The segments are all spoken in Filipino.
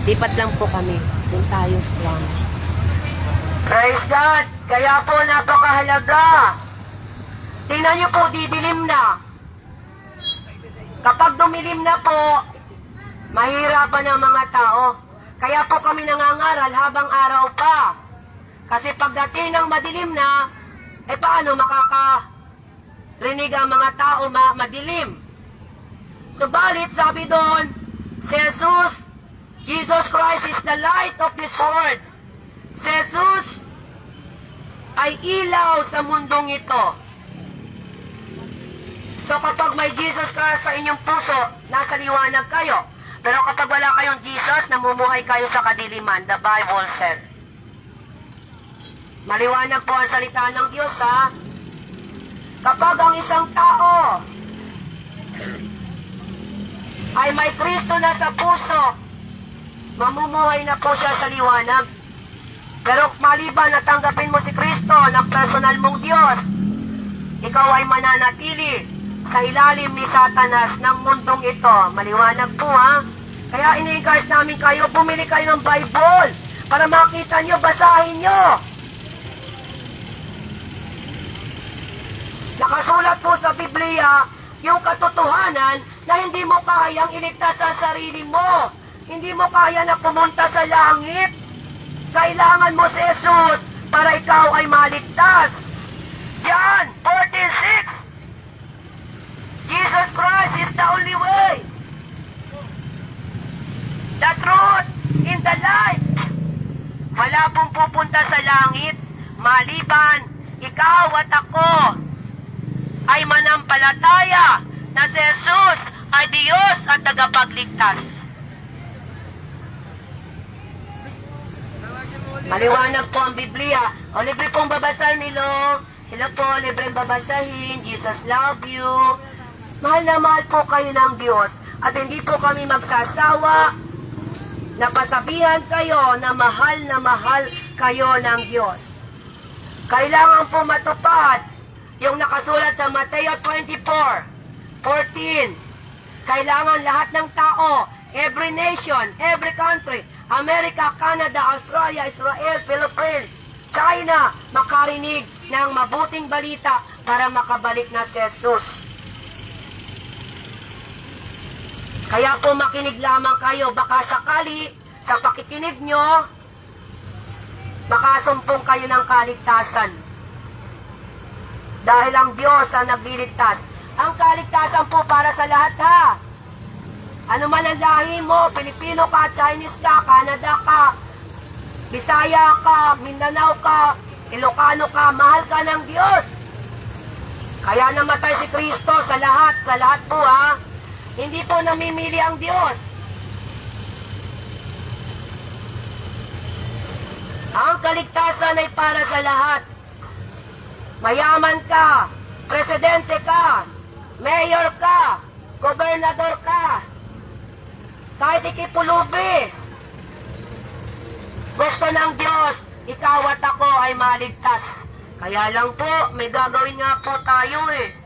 Lipat lang po kami. Doon tayo strong. Praise God! Kaya po napakahalaga. Tingnan niyo po, didilim na. Kapag dumilim na po, mahirapan ang mga tao. Kaya po kami nangangaral habang araw pa. Kasi pagdating ng madilim na, paano makakarinig ang mga tao madilim? Subalit, sabi doon, si Jesus Christ is the light of this world. Si Jesus ay ilaw sa mundong ito. So kapag may Jesus Christ sa inyong puso, nasa liwanag kayo. Pero kapag wala kayong Jesus, namumuhay kayo sa kadiliman. The Bible said. Maliwanag po ang salita ng Diyos, ha? Kapag ang isang tao ay may Kristo na sa puso, mamumuhay na po siya sa liwanag. Pero maliban na tanggapin mo si Kristo ng personal mong Diyos, ikaw ay mananatili sa ilalim ni Satanas ng mundong ito. Maliwanag po, ha? Kaya ini-encourage namin kayo, bumili kayo ng Bible para makita nyo, basahin nyo. Nakasulat po sa Biblia yung katotohanan na hindi mo kayang iligtas sa sarili mo. Hindi mo kaya na pumunta sa langit. Kailangan mo si Jesus para ikaw ay maligtas. John 14:6. Jesus Christ is the only way, the truth, in the light. Wala pong pupunta sa langit maliban ikaw at ako ay manampalataya na si Jesus ay Diyos at tagapagligtas. Maliwanag po ang Biblia. O libre pong babasahin nilo. Sila po, libre babasahin. Jesus love you. Mahal na mahal po kayo ng Diyos. At hindi po kami magsasawa na pasabihan kayo na mahal kayo ng Diyos. Kailangan po matupad yung nakasulat sa Mateo 24:14. Kailangan lahat ng tao, every nation, every country, America, Canada, Australia, Israel, Philippines, China, makarinig ng mabuting balita para makabalik na si Jesus. Kaya po makinig lamang kayo, baka sakali sa pakikinig nyo, makasumpong kayo ng kaligtasan. Dahil ang Diyos ang nagliligtas. Ang kaligtasan po para sa lahat, ha? Ano man ang lahi mo, Pilipino ka, Chinese ka, Canada ka, Bisaya ka, Mindanao ka, Ilocano ka, mahal ka ng Diyos. Kaya namatay si Kristo sa lahat po, ha? Hindi po namimili ang Diyos. Ang kaligtasan ay para sa lahat. Mayaman ka, presidente ka, mayor ka, gobernador ka, kahit ikipulubi. Gusto ng Diyos, ikaw at ako ay maligtas. Kaya lang po, may gagawin nga po tayo eh.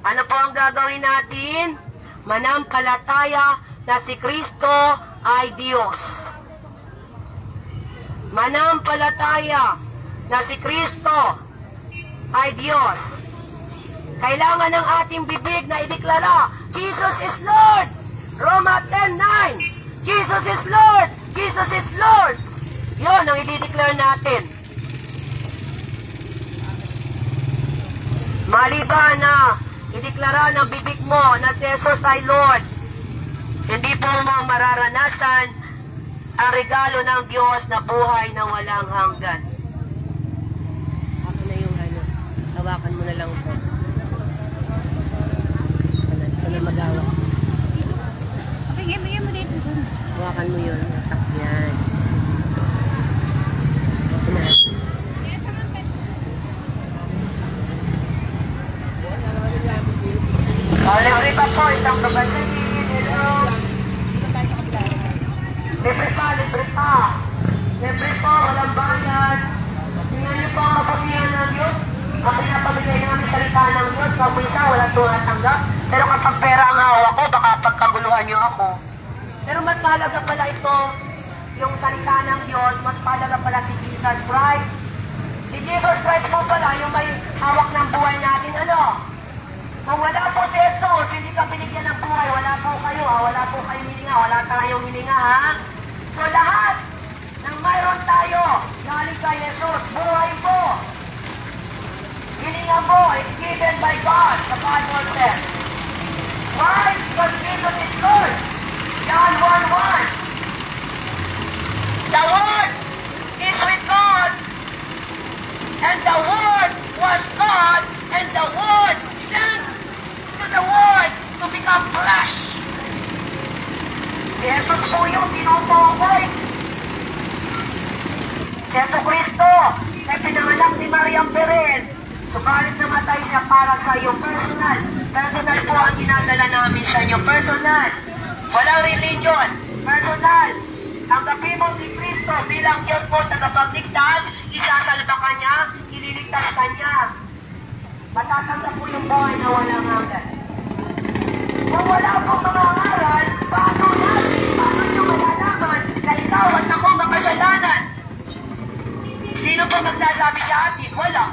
Ano po ang gagawin natin? Manampalataya na si Kristo ay Diyos. Manampalataya na si Kristo ay Diyos. Kailangan ng ating bibig na ideklara, Jesus is Lord. Roma 10:9. Jesus is Lord. Jesus is Lord. Yun ang i-declare natin. Maliban na ideklara ng bibig mo na si Jesus ay Lord, hindi po mo mararanasan ang regalo ng Diyos na buhay na walang hanggan. Ako na yung hawakan mo na lang po. Ito na mag-hawak. Bigyan mo dito. Hawakan mo yun. Yan. Ito na. Libre pa po, isang kabatin. Hello. Libre pa. Libre po, walang bayad. Tingnan niyo po ang kapatihan ng Diyos. Ang pinapamigay namin salita ng Diyos, kung minsan walang tumatanggap. Pero kapag pera ang hawak ko, baka pagkaguluhan niyo ako. Pero mas mahalaga pala ito, yung salita ng Diyos, mas palaga pala si Jesus Christ. Si Jesus Christ po pala yung may hawak ng buhay natin, ano? Kung wala po si Jesus, hindi ka binigyan ng buhay, wala po kayo, ha? Wala po kayong hininga, wala tayong hininga, ha? So lahat ng mayroon tayo, galing kay Jesus, buhay po. Hininga mo, it's given by God, the Bible says. Why? Because Jesus is Lord. John 1:1. The Word is with God, and the Word was God, and the Word sent to the Word to become flesh. Si Jesus po yung tinutukoy. Si Yesu Cristo na pinanganak ni Mariam Beren. Subalit namatay siya para sa iyo. Personal. Personal po ang dinadala namin sa inyo. Personal. Walang religion. Personal. Tanggapin mo si Kristo bilang Diyos mo, tagapagligtas, isasalba ka niya, ililigtas ka niya. Matatanggap mo yung buhay na walang hanggan. Kung wala pong mga ngaral, paano nyo malalaman na ikaw at ako makasalanan? Sino pa magsasabi sa atin? Wala.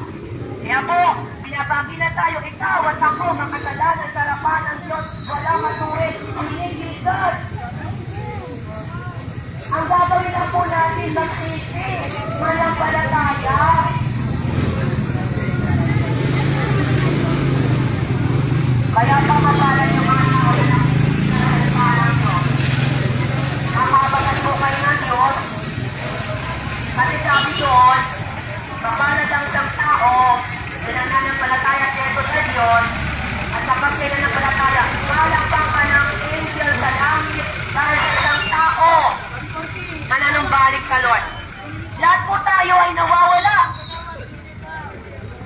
Kaya po, binabagi na tayo, ikaw at ako makasalanan sa harapan ng Diyos, wala matuwid. Hindi Jesus. Ang gagawin na po natin magsisi, manampalataya. Kaya pamapalan yung mga tao na parang nyo. Nakabagan po kayo ng Diyos. Kasi sabi doon, kapalat ang isang tao, nananampalataya sa ito sa Diyos, at kapag nananampalataya, malakbang ka ng angel sa langit dahil sa isang tao na nanumbalik sa Lord. Lahat po tayo ay nawawala.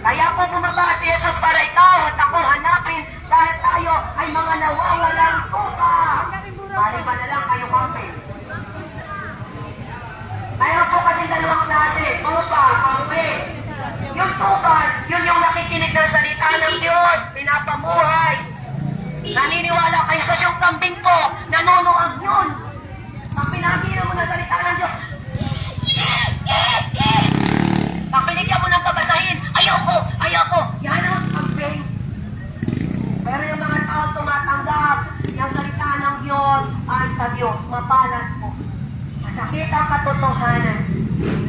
Kaya po bumaba si Jesus para ikaw at ako hanapin dahil tayo ay mga nawawalang tupa. Bali pa na lang kayo kampi. Mayroon po kasi dalawang klase, tupa, kampi. Yung tupa, yun yung nakikinig ng salita ng Diyos, pinapamuhay. Naniniwala kayo sa siyang kambing po, nanonood yun. Pag pinakita mo ng salita ng Diyos, pag binigyan mo ng babasahin, ayoko, yan ang kambing. Pero yung mga tao tumatanggap, yung salita ng Diyos ay sa Diyos, mapalad po. Masakit ang katotohanan.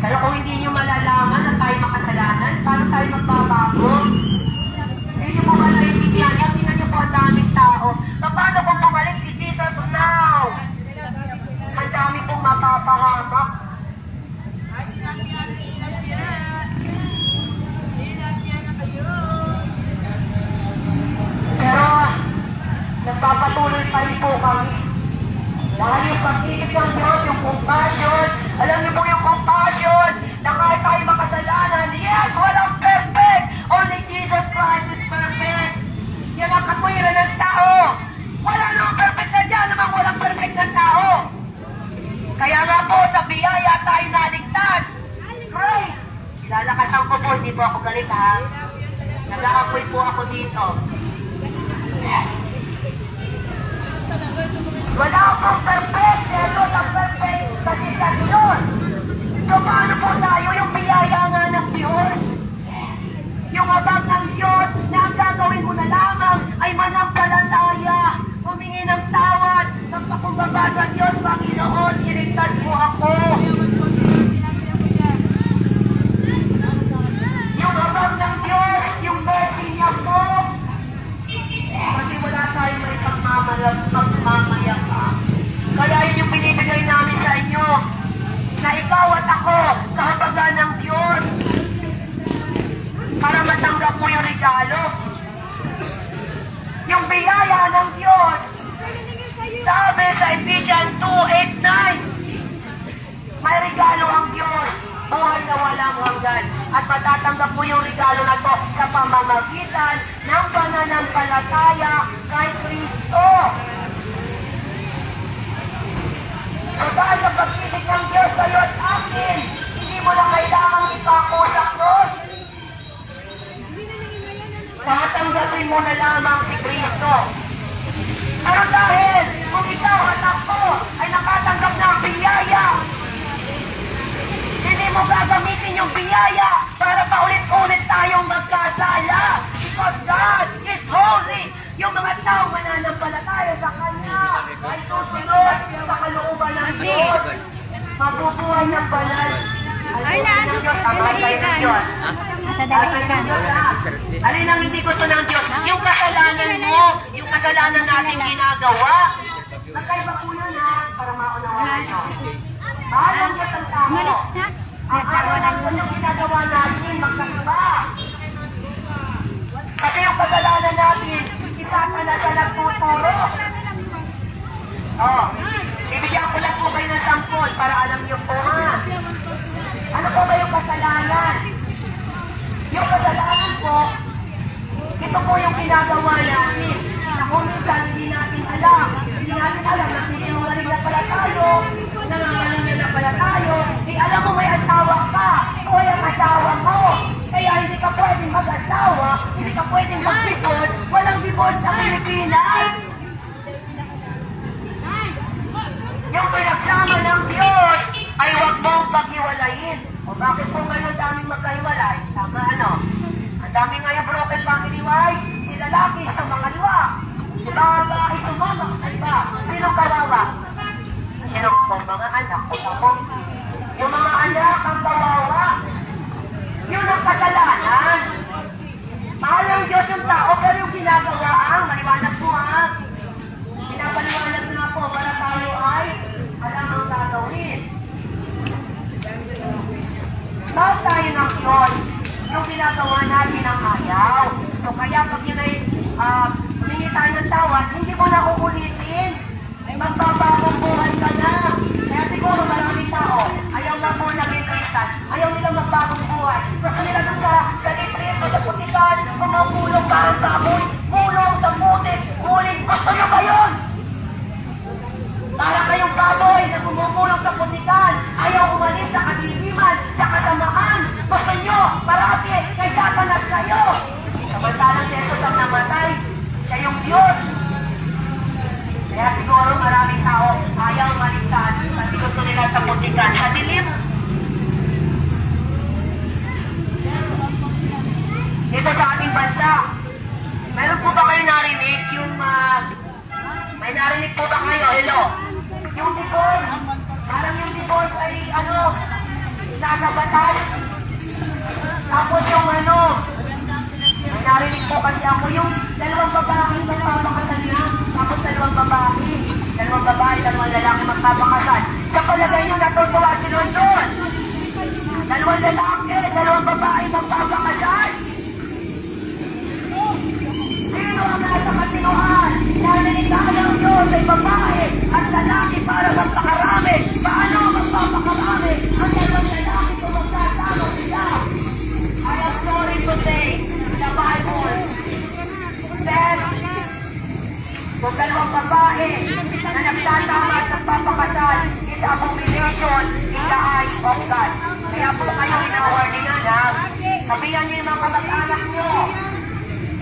Pero kung hindi nyo malalaman na tayo makasalanan, paano tayo magbabago? Hindi nyo po ba naiintindihan? Tingnan nyo po ang daming tao. Paano kung bumalik si Jesus now? Ang dami pong mapapahamak. Pero, nagpapatuloy pa rin po kami. Dahil yung pag-ibig ng Diyos, yung compassion, alam niyo po yung compassion, na kahit tayo makasalanan, yes, walang perfect. Only Jesus Christ is perfect. Yan ang katwiran ng tao. Wala namang perfect sa Diyan, namang walang perfect na tao. Kaya nga po, sa biyaya tayo naligtas. Grace. Ilalakasan ko po, hindi po ako galit ha. Nag-aapoy po ako dito. Wala akong perfect. Jesus ang perfect kasi sa Diyos. So paano po tayo yung biyaya nga ng Diyos? Yung abang ng Diyos na ang gagawin mo na lamang ay manampalataya, humingi ng tawad, magpakumbaba sa Diyos, Panginoon, iligtas mo ako. Yung abang ng Diyos, yung mercy niya po, kasi wala tayong may pagmamayapa. Kaya yun yung binibigay namin sa inyo, na ikaw at ako, kahabagan ng Diyos, para matanggap mo yung regalo. Yung biyaya ng Diyos, sabi sa Ephesians 2:8-9, may regalo ang Diyos, buhay na walang hanggan. At matatanggap mo yung regalo na to sa pamamagitan ng pananampalataya kay Kristo. So dahil sa pag-ibig ng Diyos sa'yo at akin, hindi mo na kailangang ipako sa cross. Tatanggapin mo na lamang si Kristo. Pero dahil kung ikaw at ako ay nakatanggap ng biyaya, biyaya para paulit-ulit tayong magkasala. Because God is holy. Yung mga tao mananampalataya sa Kanya ay susunod sa kalooban ng Diyos. Mabubuhay ng banal. Ay, naano sa daligan. Sa daligan. Alin ang hindi gusto ng Diyos? Yung kasalanan mo, yung kasalanan natin ginagawa. Magkaiba po yun ha, para maunawaan nyo. Mahal ang Diyos ang tao. Umalis na. Ang araw ng Diyos yung ginagawa natin, magkaiba. Kasi yung kasalanan natin, isa ka na sa nagtuturo. Oh, ibigyan ko lang po kayo ng sampol para alam niyo po ha. Ano po ba yung kasalanan? Yung kasalanan po, ito po yung ginagawa natin. Na kung minsan hindi natin alam. Hindi natin alam na sinungaling na pala tayo, nangangaling na pala tayo. Alam mo may asawa ka, o yung asawa mo. Kaya hindi ka pwedeng mag-asawa, hindi ka pwedeng mag-divorce. Walang divorce sa Pilipinas. Yung pinagsama ng Diyos ay huwag mong paghiwalayin. O bakit po ngayon daming magkahiwalay? Tama ano? Ang daming ngayon broken family wife. Si lalaki sa mga liwa. Si babae sumama sa iba. Sino kawawa? Sino po mga anak? Yung mga anak ang kawawa. Yun ang kasalanan. Mahal ng Diyos yung tao, pero yung ginagawa maliwanag po ha. Pinapaliwanag na po para tayo ay alam ang gagawin. Mahal tayo ng Diyos, yung ginagawa natin ang ayaw. So kaya pag yun ay humingi tayo ng tawad, hindi mo na uulitin. Ay magbabagong buhay ka na. Kaya siguro maraming tao, ayaw na po naging Kristan, ayaw nila magbagong buhay. Gusto nila doon sa librito, sa putikan, kumapulong ka ang baboy, pulong sa putik, ulit. Gusto nyo ba yun? Para kayong baboy na kumupulong sa putikan, ayaw umalis sa kadiliman, sa kasamaan. Gusto nyo, parati, kay Satanas kayo. Samantalang si Jesus ang namatay, siya yung Diyos. Kaya siguro maraming tao ayaw maligtas kasi gusto nila sa putikan, sa dilim. Dito sa ating bansa, meron po ba kayo narinig yung may narinig po ba kayo? Hello? Yung divorce. Parang yung divorce ay nasa batas. Tapos yung may narinig po kasi ako yung dalawang babae magpapakasal na. Tapos dalawang babae, dalawang lalaki magpapakasal. Sa palagay nyo natutuwa si London. Dalawang lalaki, dalawang babae magpapakasal. Sino ang nasa katinuan? Naninigahan ng Diyos ay babae at lalaki para magpakarami. Paano magpapakarami? Ang dalawang lalaki kung magkasama sila. I am sorry to say, the Bible says, kung dalawang babae na nagsasama at nagpapakasal is abomination in the eyes of God. Kaya po kayo ina-warningan ha. Sabihan niyo yung mga kamag-anak niyo.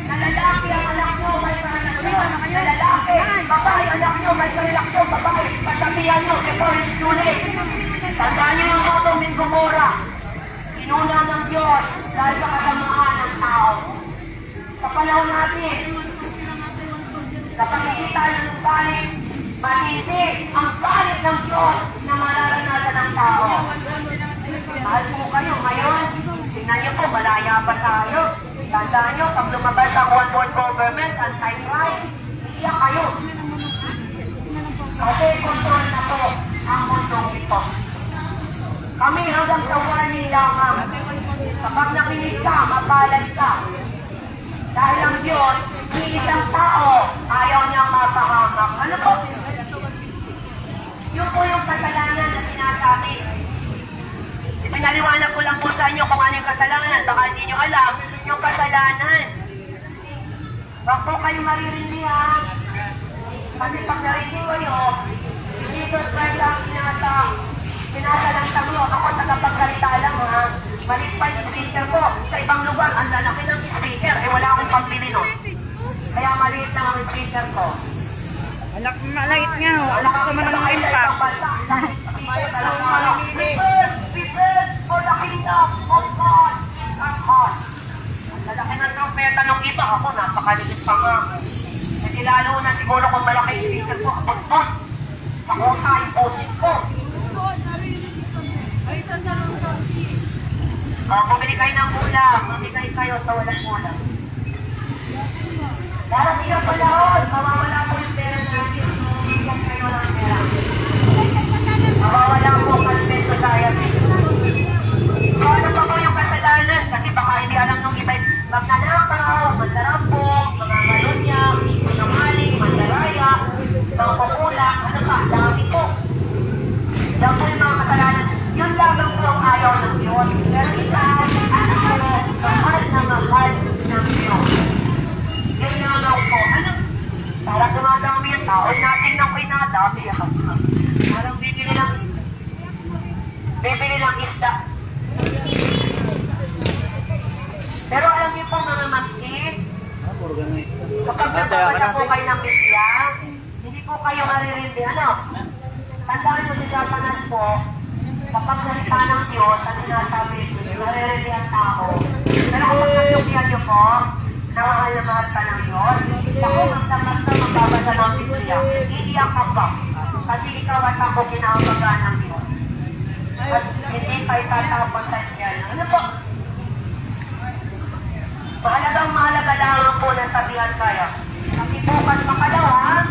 Na lalaki ang anak nyo, may relasyon. Na lalaki, babae, anak nyo, may relasyon, babae. Pasabihan nyo, before it's too late. Tandaan nyo yung Sodom and Gomorrah. Inuna ng Diyos dahil sa kasamaan ng tao. Sa panahon natin, sa pagkikita ng galit, matindi ang galit ng Diyos na mararanasan ng tao. Mahal po kayo ngayon. Tingnan nyo po, malaya pa tayo. Tandaan nyo, pag lumabas ang one world government, anti-Christ, iiyak kayo. Kasi control na po ang mundong ito. Kami hanggang sa wali lamang. Kapag nakinig ka, mapalad ka. Dahil ang Diyos, isang tao, ayaw niyang mapahamak. Ano po? Yun po yung kasalanan na sinasabi. Pinaliwanag ko lang po sa inyo kung ano yung kasalanan. Baka hindi nyo alam yung kasalanan. Huwag po kayo maririndi ha. Kasi pag narindi kayo, Jesus Christ ang sinasalantang nyo. Ako tagapagsalita lang ha. Malit pa yung speaker ko. Sa ibang lugar, ang lalaki ng speaker. Eh wala akong pambili nun. Kaya maliit lang ang speaker ko. Malait nga ho. Alakas naman ang impact. Prepare for the kingdom of God. makaligit pa nga. Kasi lalo na siguro kung malaki yung speaker ko, kapag sa kota yung boses ko. Bumili kayo ng ulam, mamigay kayo sa walang ulam. Darating ang panahon, mawawala po yung pera natin. Bigyan kayo ng pera. Mawawala po ang cashless society. So ano pa po yung kasalanan? Kasi baka hindi alam nung iba, magnanakaw, mandarampok, mga malunyak, sinungaling, mandaraya, mangkukulak, ano pa, dami po. Yan po yung mga kasalanan. Yun lamang po ang ayaw ng Diyos. Pero ikaw, ano po, mahal na mahal ng Diyos. Yun lamang po. Ano? Parang dumadami yung tao natin na ko'y nadami. Parang bibili lang isda. Bibili lang isda. Pero alam niyo po mga magsit, kapag nagpapasa po kayo ng Biblia, hindi po kayo maririndi. Ano? Tandaan mo sa Japanan po, kapag salita ng Diyos at sinasabi, maririndi ang tao. Pero kapag nagsukihan niyo po, na mahal na mahal pa ng Diyos, ako magdamag na magbabasa ng Biblia. Iiyak ka ba? Kasi ikaw at ako kinahabagaan ng Diyos. At hindi tayo tatapos sa Diyan. Ano po? Mahalaga lamang po na sabihan kayo. Kasi bukas makalawa,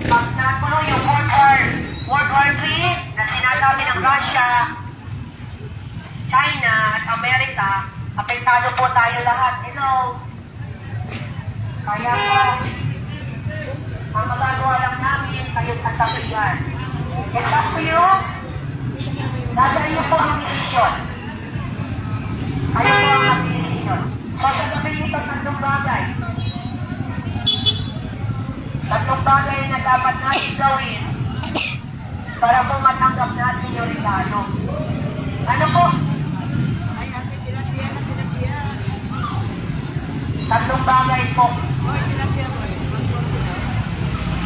pag natuloy yung World War III na sinasabi ng Russia, China at Amerika, apektado po tayo lahat. Hello? Kaya po, ang magagawa lang namin, kayong kasabihan. It's up to you. Dadaan niyo po ang desisyon. Kayo po ang mag-desisyon. So, sasabihin ito tatlong bagay. Tatlong bagay na dapat natin gawin para po matanggap natin yung regalo. Ano po? Tatlong bagay po.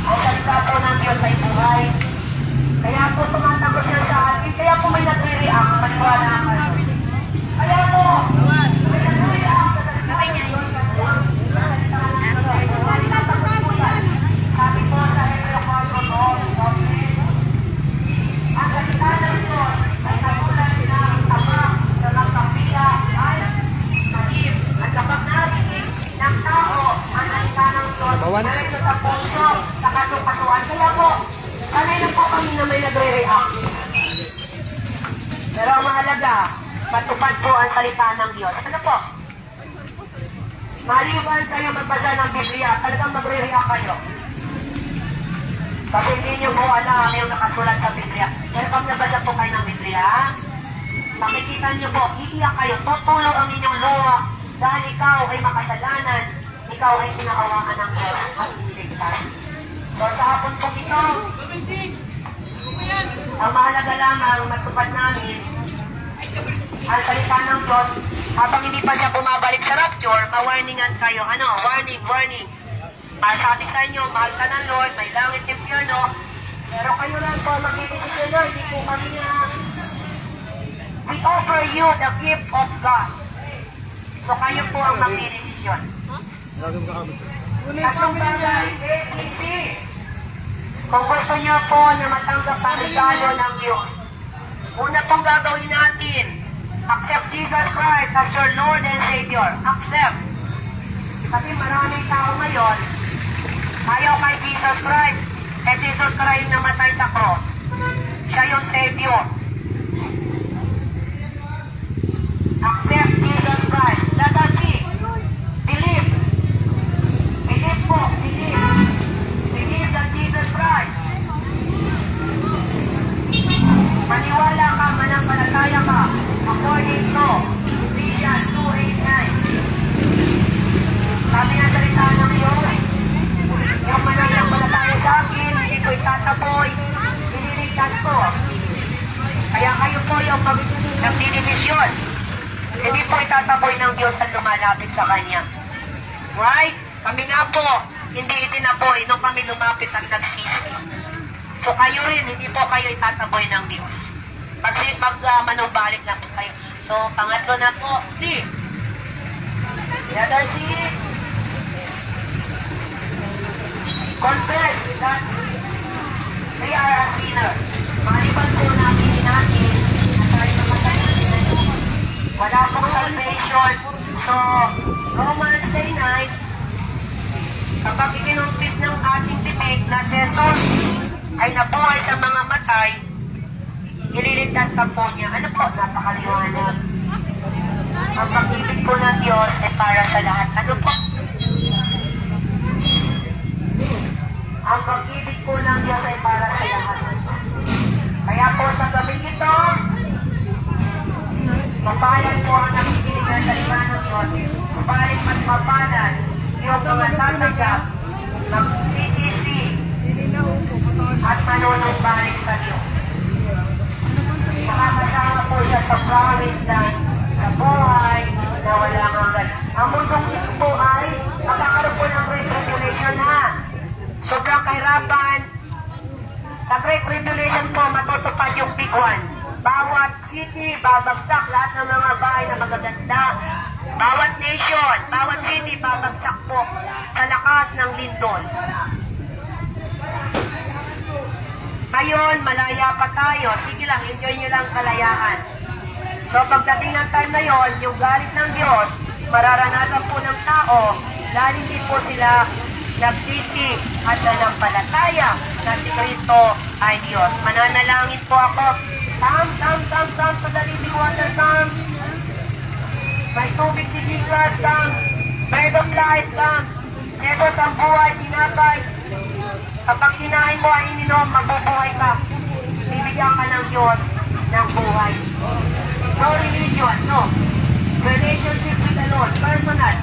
Ang salita po ng Diyos ay buhay. Kaya po tumatagos siya sa atin. Kaya po may nagre-react. Maniwala ka. Kaya po, may nagre-react sa salita ng Diyos. Sabi po sa Hebrew 4:12, ang salita ng Diyos ay nagulat ng tamak na nagkapila ay mahim. At kapag narinig ng tao ang salita ng Diyos, diretso sa puso, sa kasukasuan. Kaya po, sanay na po kami na may nagre-react. Pero ang mahalaga, matupad po ang salita ng Diyos. Ano po? Maliban kayo magbasa ng Biblia, talagang magre-react kayo. Kasi hindi nyo po alam yung nakasulat sa Biblia. Pero pag nabasa po kayo ng Biblia, makikita nyo po, iiyak kayo, tutulog ang inyong luha dahil ikaw ay makasalanan, ikaw ay kinakawakan ng Diyos at iniligtas. So sa hapon po ito, ang mahalaga lamang matupad namin ang salita ng Diyos. Habang hindi pa siya bumabalik sa rapture, ma-warningan kayo. Ano? Warning. Sabi sa inyo, mahal ka ng Lord, may langit impyerno. Pero kayo lang po mag-i-decision na, hindi po kami na. We offer you the gift of God. So kayo po ang mag-i-decision. Tatlong bagay, easy. Kung gusto niyo po na matanggap ang regalo ng Diyos, una pong gagawin natin, accept Jesus Christ as your Lord and Savior. Accept. Kasi maraming tao ngayon, ayaw kay Jesus Christ. Eh Jesus Christ namatay sa cross. Siya yung Savior. Accept Jesus Christ. Letter B. Believe. Believe po. Believe. Believe that Jesus Christ. Maniwala ka, manampalataya ka. According to Ephesians 2:8-9. Sabi ng salita ng Diyos, yung mananampalataya sa akin, hindi ko itataboy, ililigtas ko. Kaya kayo po yung nagdidesisyon. Hindi po itataboy ng Diyos at lumalapit sa Kanya. Right? Kami nga po, hindi itinaboy nung kami lumapit at nagsisi. So kayo rin, hindi po kayo itataboy ng Diyos. Manumbalik na po kayo. So, pangatlo na po, C. Letter C. confess that they are a sinner. Maliban po natin natin na tayo naman wala pong salvation. So, Romans 10:9, kapag ikinumpis ng ating bibig na si Jesus ay nabuhay sa mga matay, ililigtas ka po niya. Ano po? Napakaliwanag. Ang pag-ibig po ng Diyos ay para sa lahat. Ano po? Ang pag-ibig po ng Diyos ay para sa lahat. Kaya po sa gabing ito, mapalan po ang nakikinig ng salita ng Diyos. Mapalit at mapalan yung mga tatanggap ng CCC at manunumbalik sa Diyos. Makakasama po siya sa promise land na buhay na walang hanggan. Ang mundong ito po ay magkakaroon po ng Great Tribulation ha. Sobrang kahirapan. Sa Great Tribulation po, matutupad yung big one. Bawat city, babagsak lahat ng mga bahay na magaganda. Bawat nation, bawat city, babagsak po sa lakas ng lindol. Ngayon, malaya pa tayo. Sige lang, enjoy nyo lang kalayaan. So, pagdating ng time na yon, yung galit ng Diyos, mararanasan po ng tao, dahil hindi po sila nagsisi at nanampalataya na si Kristo ay Diyos. Mananalangin po ako. Come to the living water, come. May tubig si Jesus, come. Bread of life, come. Si Jesus ang buhay, tinapay. Kapag kinain mo ay ininom, mabubuhay ka. Bibigyan ka ng Diyos ng buhay. No religion, no. Relationship with the Lord. Personal.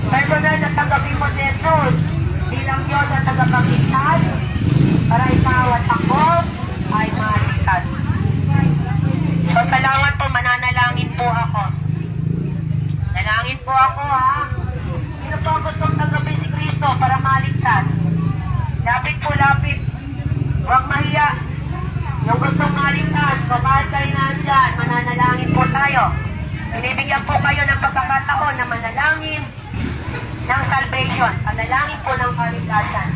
Personal na tanggapin mo si Jesus bilang Diyos at tagapagligtas para ikaw at ako ay maligtas. So, salamat po, mananalangin po ako. Dalangin po ako, ha? Sino po ang gustong tanggapin si Kristo para maligtas? Lapit po, lapit. Huwag mahiya. Yung gustong maligtas, kapag kayo nandyan, mananalangin po tayo. Binibigyan po kayo ng pagkakataon na manalangin ng salvation. Panalangin po ng kaligtasan.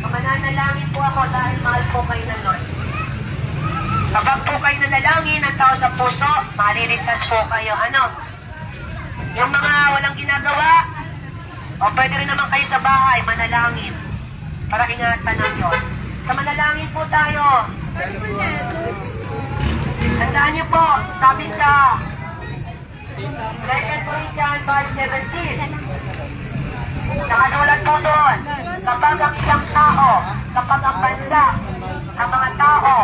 Mananalangin po ako dahil mahal po kayo ng Lord. Kapag po kayo nanalangin ng tao sa puso, maliligtas po kayo. Ano? Yung mga walang ginagawa, o pwede rin naman kayo sa bahay, manalangin para ingatan ng Diyos. Sa manalangin po tayo. Tandaan niyo po, sabi sa 2 Corinthians 5:17, nakasulat po doon, kapag ang isang tao, kapag ang bansa, ang mga tao,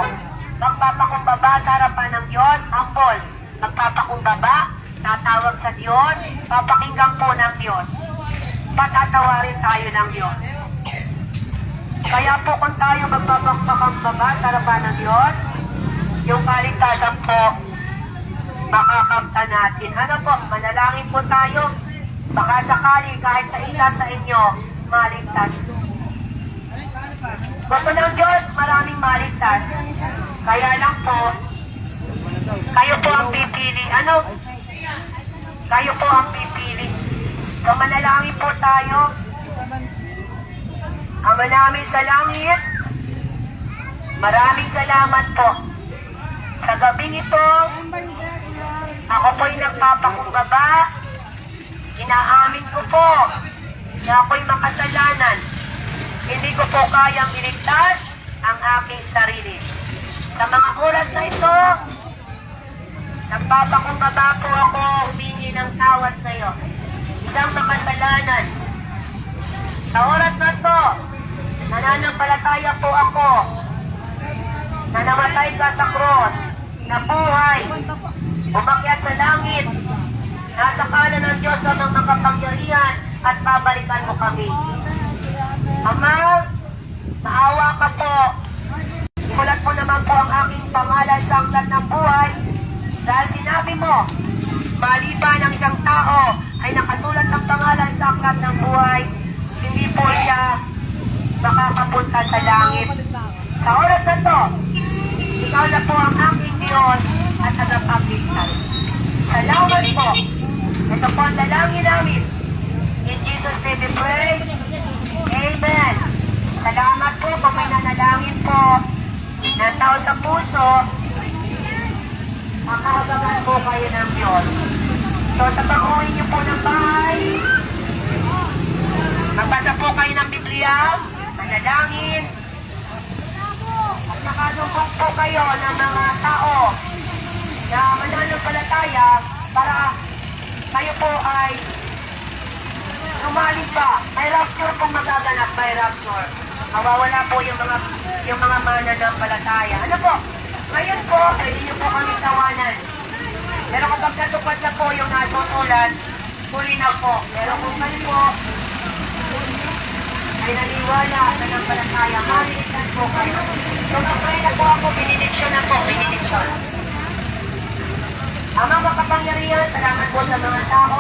magpapakumbaba sa harapan ng Diyos, humble, magpapakumbaba, tatawag sa Diyos, papakinggan po ng Diyos, patatawarin tayo ng Diyos. Kaya po kung tayo magpapakumbaba sa harapan ng Diyos, yung kaligtasan po, makakamta natin. Ano po, manalangin po tayo, baka sakali kahit sa isa sa inyo, maligtas. Gusto ng Diyos, maraming maligtas. Kaya lang po, kayo po ang pipili. Ano? Kayo po ang pipili. So manalangin po tayo. Ama namin sa langit, maraming salamat po. Sa gabing ito, ako po'y nagpapakumbaba. Inaamin ko po na ako'y makasalanan. Hindi ko po kayang iligtas ang aking sarili. Sa mga oras na ito, nagpapakumbaba po ako, humingi ng tawad sa iyo. Isang makasalanan. Sa oras na ito, nananampalataya po ako na namatay ka sa cross, nabuhay, umakyat sa langit, nasa kanan ng Diyos na mga makapangyarihan at babalikan mo kami. Ama, maawa ka po. Isulat mo naman po ang aking pangalan sa aklat ng buhay dahil sinabi mo, maliban ang isang tao ay nakasulat ang pangalan sa aklat ng buhay, hindi po siya makakapunta sa langit. Sa oras na to, ikaw na po ang aking Diyos at tagapagligtas. Salamat po. Ito po ang dalangin namin. In Jesus' name we pray. Amen. Salamat po kung may nanalangin po ng tao sa puso. Makahabagan po kayo ng Diyos. So sa pag-uwi niyo po ng bahay, magbasa po kayo ng Biblia, manalangin, at makalumbong po kayo ng mga tao na mananampalataya para kayo po ay lumalim pa. May rapture pong magaganap, may rapture. Mawawala po yung mga mananampalataya. Ano po? Ngayon po, hindi niyo po kami tawanan. Pero kapag natupad na po yung nasusulat, huli na po. Pero kung kayo po ay naniwala at nanampalataya, mariligtas po kayo. So mag-pray na po ako, benediksyon na po, benediksyon. Amang makapangyarihan, salamat po sa mga tao.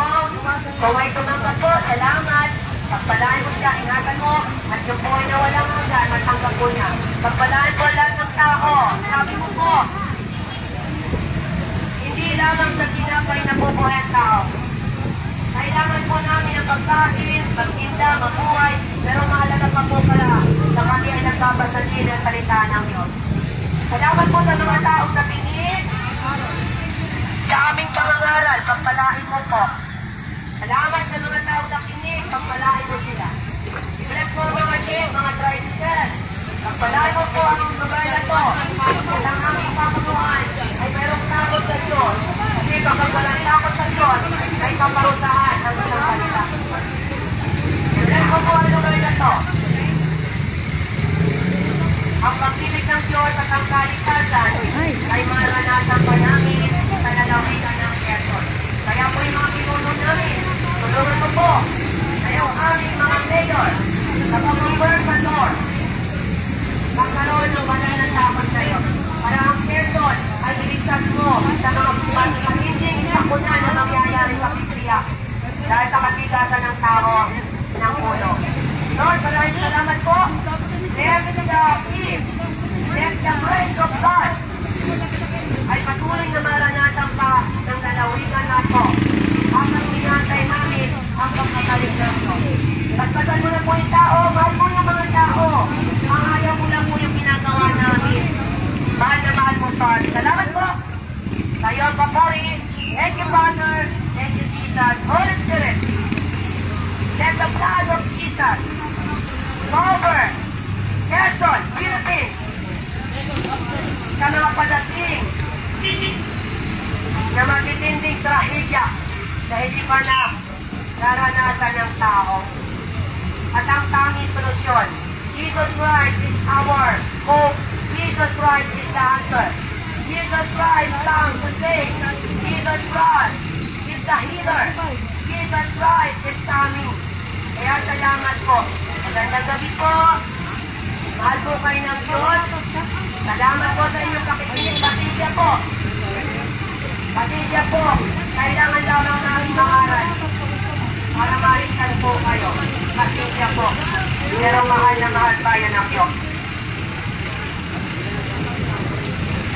Kung ay tumanggap po, salamat. Pagpalaan mo siya, ingatan mo, at yung po ay nawalang hanggan, matanggap po niya. Pagpalaan po lahat ng tao. Sabi mo po, hindi lamang sa tinapay na bubuhay ang tao. Kailangan po namin ang pagkain, magtinda, mabuhay, pero mahalaga pa po pala na kami ay nagbabasahin ang salita ng Diyos. Salamat po sa mga taong napingin sa aming pangangaral, pagpalain mo po. Salamat sa mga taong nakinig, pagpalain mo sila. Bless mo mga jeep, mga tricycle. Pagpalain mo po ang lugar na to. At ang aming pamunuan ay mayroong takot sa Diyos. Kasi kapag walang takot sa Diyos, ay kaparusahan ang isang salita. Bless mo po ang lugar na to. Ang pag-ibig ng Diyos at ang kaligtasan ay maranasan pa namin sa lalawigan ng Quezon. Kaya po yung mga pinuno namin, tulungan mo po na yung aming mga mayor sa pag-gobernador magkaroon ng banal na takot sa iyo. Para ang Quezon ay iligtas mo sa mga matinding sakuna na nangyayari sa Biblia dahil sa katigasan ng tao ng ulo. Lord, maraming salamat po. Let the peace, let the grace of God ay patuloy na maranasan pa ng lalawigan na po. Habang minatay namin ang pagkakalit ng Diyos. Pagpasal mo na po yung tao, mahal mo yung mga tao. Ang ayaw mo lang po yung ginagawa namin. Mahal na mahal mo, Father. Salamat po. Tayo ang papuri. Thank you, Father. Thank you, Jesus. Holy Spirit. Let the blood of Jesus cover Quezon, Philippines, sa mga padating na matitinding trahedya na hindi pa na naranasan ng tao. At ang tanging solusyon, Jesus Christ is our hope. Jesus Christ is the answer. Jesus Christ comes to save. Jesus Christ is the healer. Jesus Christ is coming. Kaya salamat po. Magandang gabi po. Mahal po kayo ng Diyos. Salamat po sa inyong pakikinig. Pasensya po. Pasensya po. Kailangan lamang namin mangaral para maligtas po kayo. Pasensya po. Pero mahal na mahal tayo ng Diyos.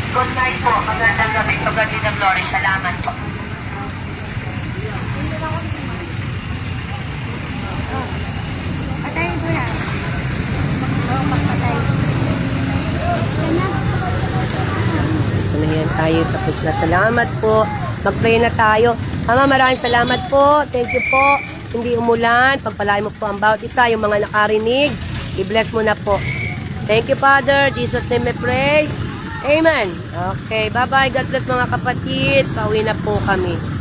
Good night po. Magandang gabi. To God be the glory. Salamat po. Patayin ko yan. Oo, magpatay. Sana. Gusto na yan tayo. Tapos na. Salamat po. Mag-pray na tayo. Mama, maraming salamat po. Thank you po. Hindi umulan. Pagpalain mo po ang bawat isa. Yung mga nakarinig, i-bless mo na po. Thank you, Father. Jesus' name we pray. Amen. Okay. Bye-bye. God bless mga kapatid. Pauwi na po kami.